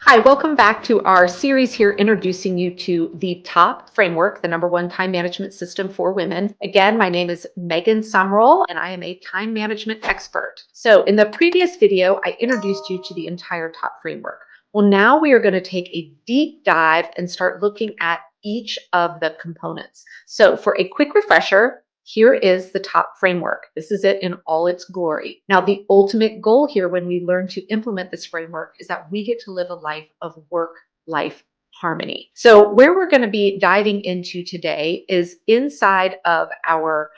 Hi, welcome back to our series here introducing you to the TOP framework, the #1 time management system for women. Again, my name is Megan Sumrell, and I am a time management expert. So in the previous video, I introduced you to the entire TOP framework. Well, now we are going to take a deep dive and start looking at each of the components. So for a quick refresher, here is the TOP framework. This is it in all its glory. Now, the ultimate goal here when we learn to implement this framework is that we get to live a life of work-life harmony. So where we're going to be diving into today is inside of our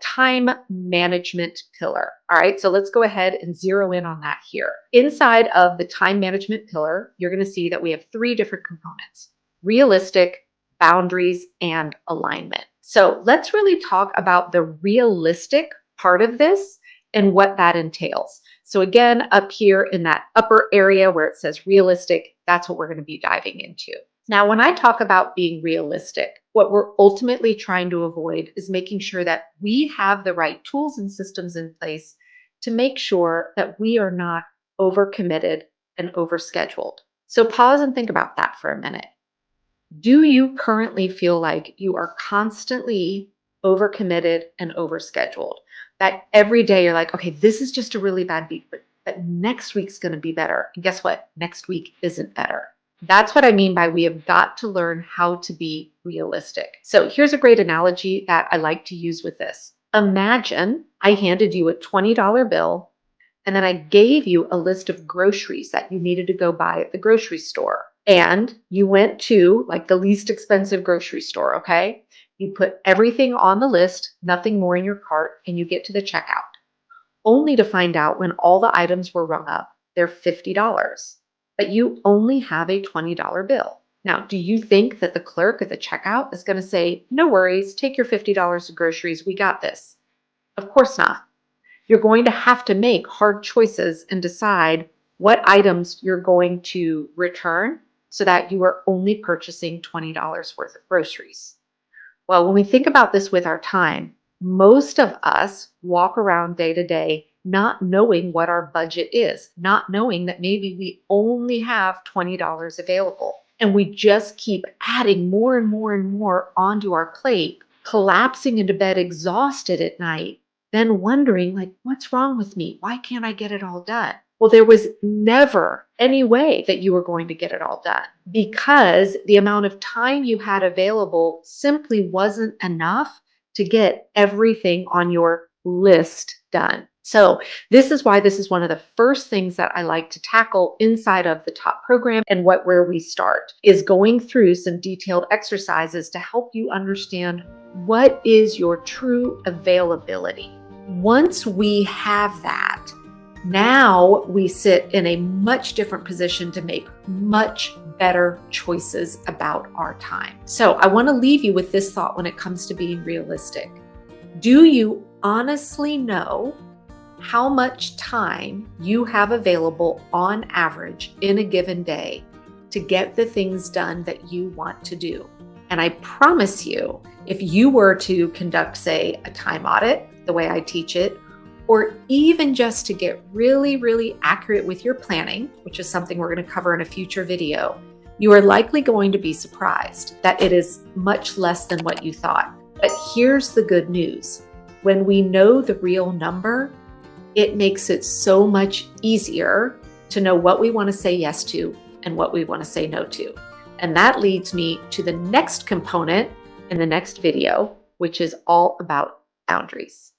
time management pillar. All right, so let's go ahead and zero in on that here. Inside of the time management pillar, you're going to see that we have three different components: realistic, boundaries, and alignment. So let's really talk about the realistic part of this and what that entails. So again, up here in that upper area where it says realistic, that's what we're going to be diving into. Now, when I talk about being realistic, what we're ultimately trying to avoid is making sure that we have the right tools and systems in place to make sure that we are not overcommitted and overscheduled. So pause and think about that for a minute. Do you currently feel like you are constantly overcommitted and overscheduled? That every day you're like, okay, this is just a really bad week, but next week's going to be better. And guess what? Next week isn't better. That's what I mean by we have got to learn how to be realistic. So here's a great analogy that I like to use with this. Imagine I handed you a $20 bill and then I gave you a list of groceries that you needed to go buy at the grocery store. And you went to like the least expensive grocery store, okay? You put everything on the list, nothing more in your cart, and you get to the checkout, only to find out when all the items were rung up, they're $50, but you only have a $20 bill. Now, do you think that the clerk at the checkout is going to say, no worries, take your $50 of groceries, we got this? Of course not. You're going to have to make hard choices and decide what items you're going to return so that you are only purchasing $20 worth of groceries. Well, when we think about this with our time, most of us walk around day to day not knowing what our budget is, not knowing that maybe we only have $20 available. And we just keep adding more and more and more onto our plate, collapsing into bed exhausted at night, then wondering, like, what's wrong with me? Why can't I get it all done? Well, there was never any way that you were going to get it all done because the amount of time you had available simply wasn't enough to get everything on your list done. So this is why this is one of the first things that I like to tackle inside of the TOP program, and where we start is going through some detailed exercises to help you understand what is your true availability. Once we have that, now we sit in a much different position to make much better choices about our time. So I want to leave you with this thought when it comes to being realistic. Do you honestly know how much time you have available on average in a given day to get the things done that you want to do? And I promise you, if you were to conduct, say, a time audit, the way I teach it, or even just to get really, really accurate with your planning, which is something we're going to cover in a future video, you are likely going to be surprised that it is much less than what you thought. But here's the good news. When we know the real number, it makes it so much easier to know what we want to say yes to and what we want to say no to. And that leads me to the next component in the next video, which is all about boundaries.